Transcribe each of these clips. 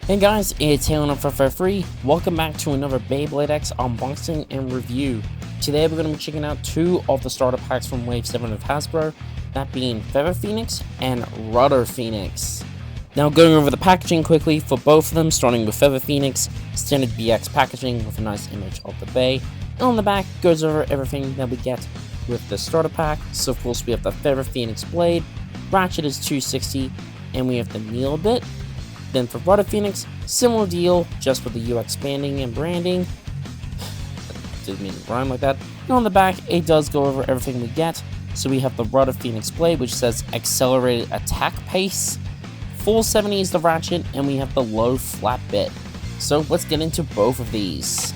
Hey guys, it's Halen for Free. Welcome back to another Beyblade X unboxing and review. Today we're going to be checking out two of the starter packs from Wave 7 of Hasbro, that being Feather Phoenix and Rudder Phoenix. Now going over the packaging quickly for both of them, starting with Feather Phoenix, standard BX packaging with a nice image of the Bey. And on the back goes over everything that we get with the starter pack. So of course we have the Feather Phoenix blade, ratchet is 260, and we have the needle bit. Then for Rudder Phoenix, similar deal, just with the U expanding and branding. Didn't mean to rhyme like that. And on the back, it does go over everything we get. So we have the Rudder Phoenix blade, which says accelerated attack pace. Full 70 is the ratchet, and we have the low flat bit. So let's get into both of these.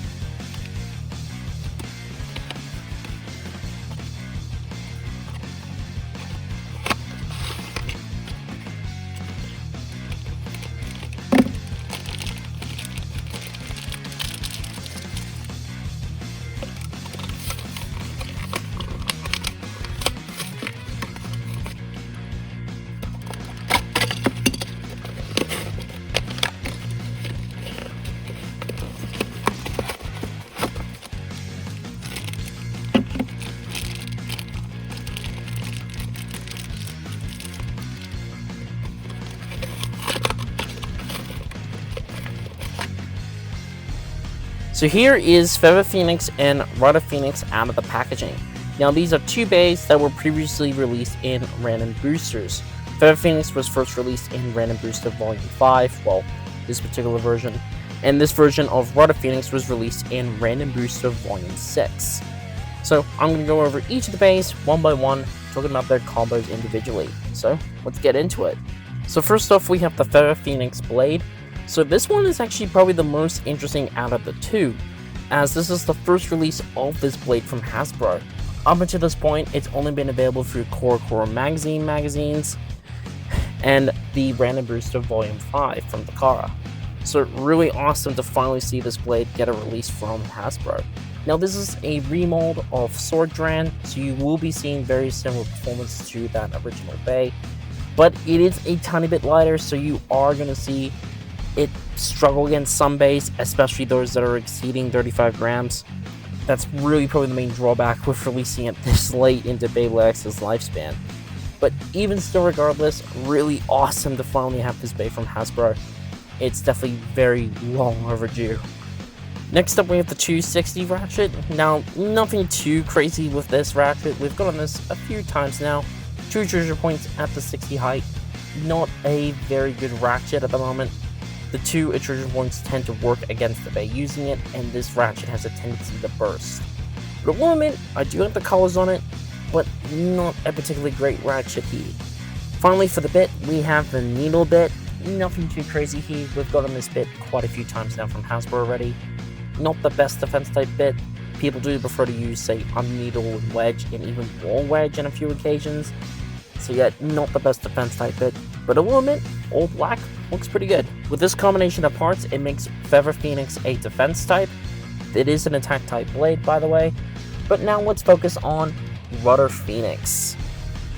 So here is Feather Phoenix and Rudder Phoenix out of the packaging. Now these are two bays that were previously released in Random Boosters. Feather Phoenix was first released in Random Booster Volume 5, well, this particular version, and this version of Rudder Phoenix was released in Random Booster Volume 6. So I'm going to go over each of the bays one by one, talking about their combos individually. So let's get into it. So first off, we have the Feather Phoenix blade. So this one is actually probably the most interesting out of the two, as this is the first release of this blade from Hasbro. Up until this point, it's only been available through Core magazines and the Random Booster Volume 5 from Takara. So really awesome to finally see this blade get a release from Hasbro. Now this is a remold of Sword Dran, so you will be seeing very similar performance to that original Bey, but it is a tiny bit lighter, so you are going to see it struggle against some bays, especially those that are exceeding 35 grams. That's really probably the main drawback with releasing it this late into Beyblade X's lifespan. But even still, regardless, really awesome to finally have this Bey from Hasbro. It's definitely very long overdue. Next up, we have the 260 ratchet. Now, nothing too crazy with this ratchet. We've got on this a few times now. 2 treasure points at the 60 height. Not a very good ratchet at the moment. The 2 treasure points tend to work against the Bey using it, and this ratchet has a tendency to burst. But at the moment, I do like the colors on it, but not a particularly great ratchet here. Finally, for the bit, we have the needle bit. Nothing too crazy here. We've gotten this bit quite a few times now from Hasbro already. Not the best defense type bit. People do prefer to use, say, Unneedle and Wedge, and even Wall Wedge on a few occasions. So yeah, not the best defense type bit, but a little bit, all black, looks pretty good. With this combination of parts, it makes Feather Phoenix a defense type. It is an attack type blade, by the way. But now let's focus on Rudder Phoenix.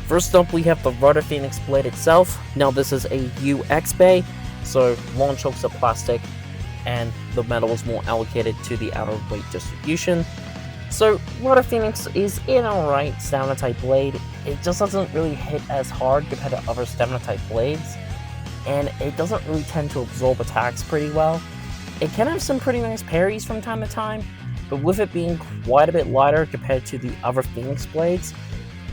First up, we have the Rudder Phoenix blade itself. Now this is a UX Bey, so long chunks of plastic, and the metal is more allocated to the outer weight distribution. So Rudder Phoenix is an alright stamina type blade. It just doesn't really hit as hard compared to other stamina type blades, and it doesn't really tend to absorb attacks pretty well. It can have some pretty nice parries from time to time, but with it being quite a bit lighter compared to the other Phoenix blades,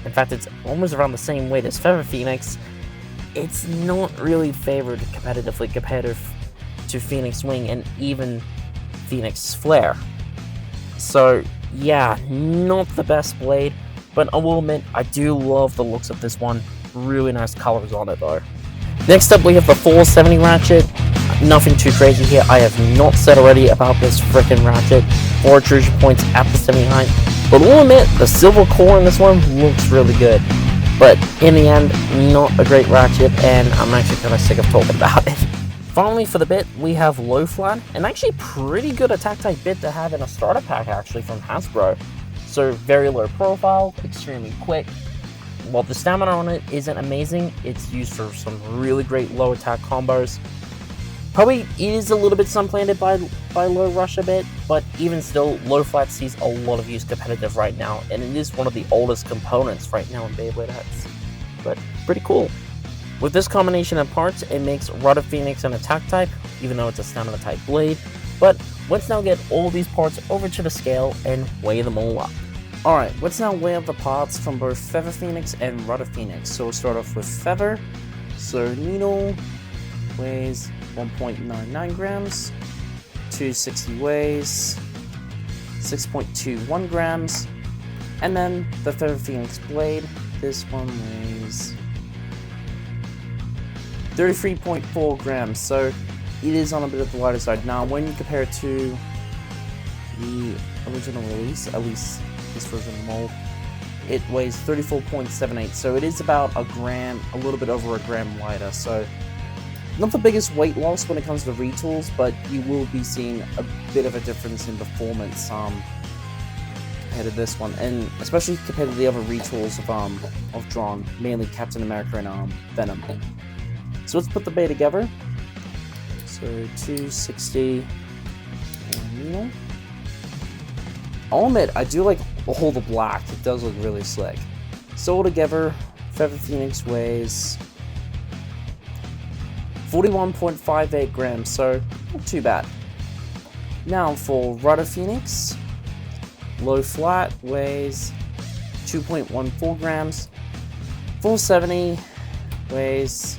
in fact it's almost around the same weight as Feather Phoenix, it's not really favored competitively compared to Phoenix Wing and even Phoenix Flare. So yeah, not the best blade, but I will admit I do love the looks of this one. Really nice colors on it though. Next up, we have the full 70 ratchet. Nothing too crazy here. I have not said already about this frickin' ratchet. 4 treasure points at the 70 height. But I will admit, the silver core in this one looks really good. But in the end, not a great ratchet, and I'm actually kind of sick of talking about it. Finally, for the bit, we have low flat, an actually pretty good attack type bit to have in a starter pack actually from Hasbro. So very low profile, extremely quick. While the stamina on it isn't amazing, it's used for some really great low attack combos. Probably is a little bit sun-planted by low rush a bit, but even still, low flat sees a lot of use competitive right now, and it is one of the oldest components right now in Beyblade Hex. But pretty cool. With this combination of parts, it makes Rudder Phoenix an attack type, even though it's a stamina type blade. But let's now get all these parts over to the scale and weigh them all up. Alright, let's now weigh up the parts from both Feather Phoenix and Rudder Phoenix. So we'll start off with Feather. So Needle weighs 1.99 grams, 260 weighs 6.21 grams, and then the Feather Phoenix blade, this one weighs 33.4 grams, so it is on a bit of the lighter side. Now, when you compare it to the original release, at least this version of the mold, it weighs 34.78, so it is about a gram, a little bit over a gram lighter, so not the biggest weight loss when it comes to retools, but you will be seeing a bit of a difference in performance compared to this one, and especially compared to the other retools of Drawn, mainly Captain America and Venom. So let's put the bay together. So 260 and I'll admit, I do like all the black. It does look really slick. So altogether, Feather Phoenix weighs 41.58 grams, so not too bad. Now for Rudder Phoenix, low flat weighs 2.14 grams, 470 weighs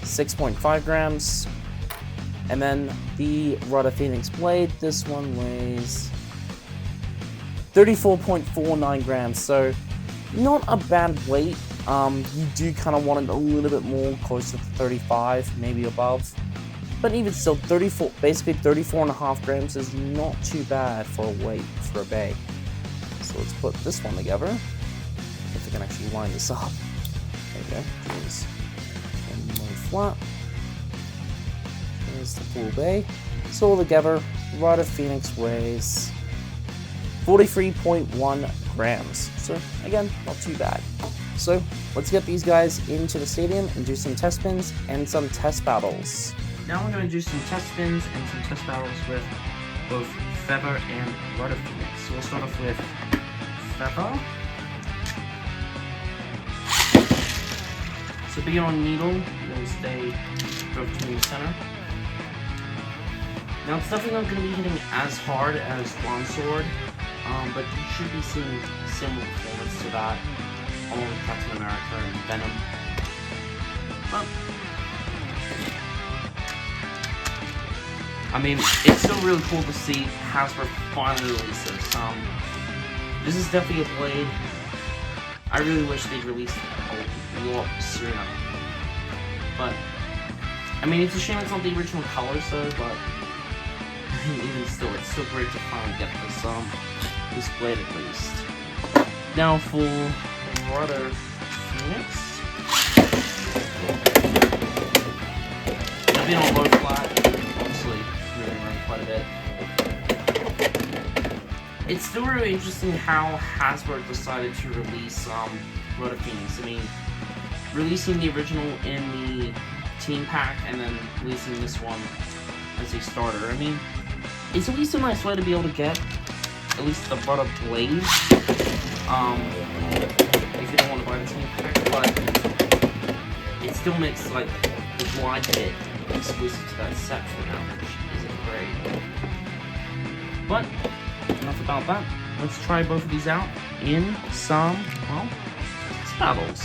6.5 grams, and then the Rudder Phoenix blade, this one weighs 34.49 grams, so not a bad weight. You do kind of want it a little bit more, closer to 35, maybe above. But even still, basically 34.5 grams is not too bad for a weight for a bay. So let's put this one together. If we can actually line this up. There we go. Here's one more flat. There's the full bay. So all together, Rudder Phoenix weighs 43.1 grams. So again, not too bad. So let's get these guys into the stadium and do some test spins and some test battles. Now we're going to do some test spins and some test battles with both Feather and Rudder Phoenix. So we'll start off with Feather. So being on Needle, you'll stay between the center. Now it's definitely not going to be hitting as hard as Drawn Sword, but you should be seeing similar performance to that along with Captain America and Venom. But I mean, it's still really cool to see Hasbro finally release this. This is definitely a blade I really wish they'd released a lot sooner. But I mean, it's a shame it's not the original colors though, but even still, it's still great to finally get this blade at least. Now for Rudder Phoenix. Now being on low flat, obviously moving around quite a bit. It's still really interesting how Hasbro decided to release Rudder Phoenix. I mean, releasing the original in the team pack and then releasing this one as a starter. I mean, it's at least a nice way to be able to get at least the Rudder blade. If you don't want to buy the team pack, but it still makes like the glide bit exclusive to that set for now, which isn't great. But enough about that. Let's try both of these out in some, well, test battles.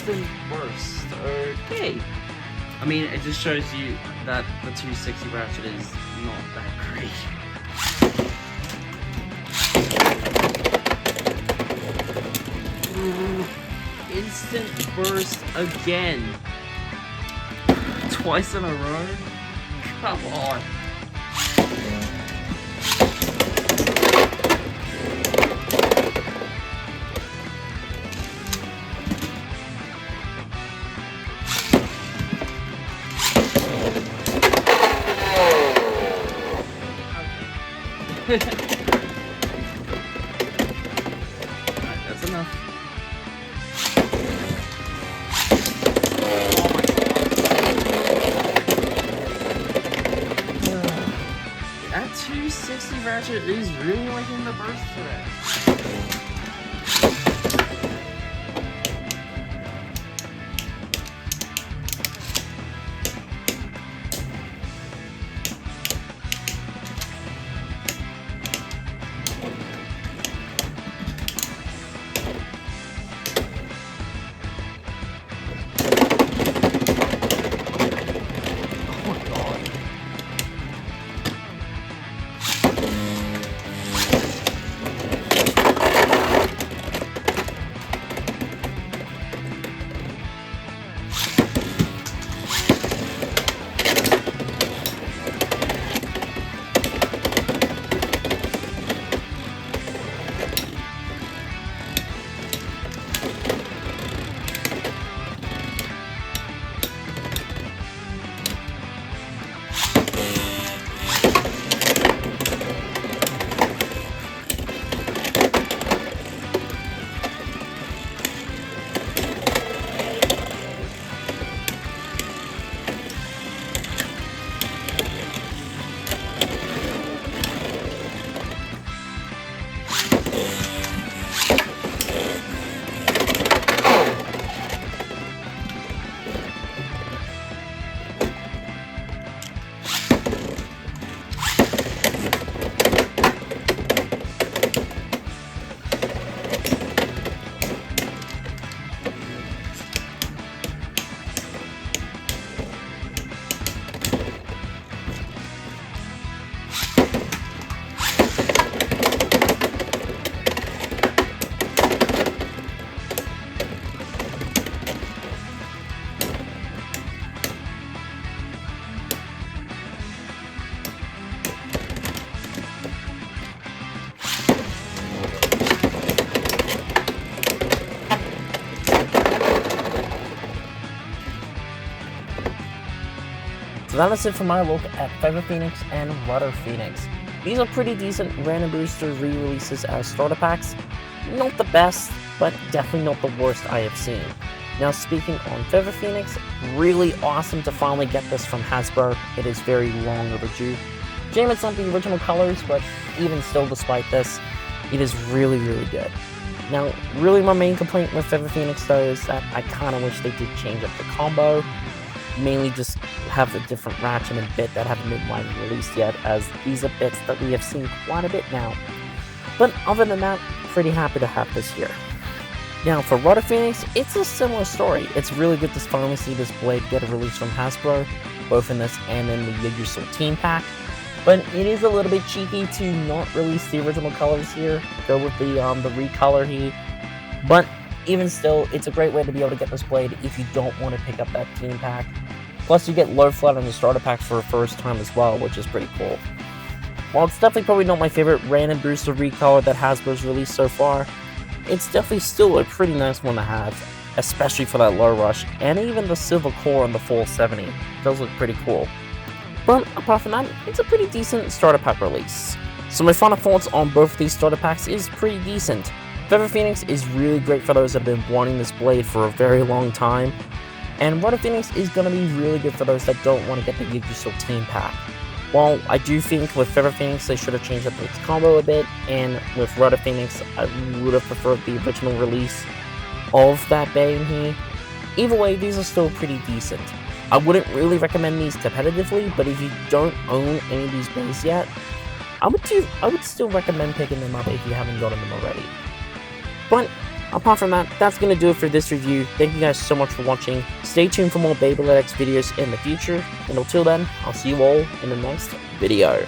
instant burst. Okay. I mean, it just shows you that the 260 ratchet is not that great. Instant burst again. Twice in a row? Come on. Alright, that's enough. Oh my god. That 260 ratchet is really liking the burst today. So that is it for my look at Feather Phoenix and Rudder Phoenix. These are pretty decent random booster re-releases as starter packs. Not the best, but definitely not the worst I have seen. Now speaking on Feather Phoenix, really awesome to finally get this from Hasbro. It is very long overdue. Shame it's not the original colors, but even still despite this, it is really, really good. Now, really my main complaint with Feather Phoenix though is that I kind of wish they did change up the combo. Mainly just have a different ratchet and bit that haven't been widely released yet, as these are bits that we have seen quite a bit now. But other than that, pretty happy to have this here. Now for Rudder Phoenix, it's a similar story. It's really good to finally see this blade get a release from Hasbro, both in this and in the Yggdrasil Team Pack. But it is a little bit cheeky to not release the original colors here, go with the recolor here. But even still, it's a great way to be able to get this blade if you don't want to pick up that Team Pack. Plus you get low flood on the starter pack for a first time as well, which is pretty cool. While it's definitely probably not my favorite random booster recolor that Hasbro's released so far, it's definitely still a pretty nice one to have, especially for that low rush, and even the silver core on the full 70 does look pretty cool. But apart from that, it's a pretty decent starter pack release. So my final thoughts on both of these starter packs is pretty decent. Feather Phoenix is really great for those that have been wanting this blade for a very long time, and Rudder Phoenix is going to be really good for those that don't want to get the Yggdrasil Team Pack. While I do think with Feather Phoenix they should have changed up its combo a bit, and with Rudder Phoenix I would have preferred the original release of that bay in here. Either way, these are still pretty decent. I wouldn't really recommend these competitively, but if you don't own any of these bays yet, I would still recommend picking them up if you haven't gotten them already. But Apart from that, that's going to do it for this review. Thank you guys so much for watching. Stay tuned for more Beyblade X videos in the future. And until then, I'll see you all in the next video.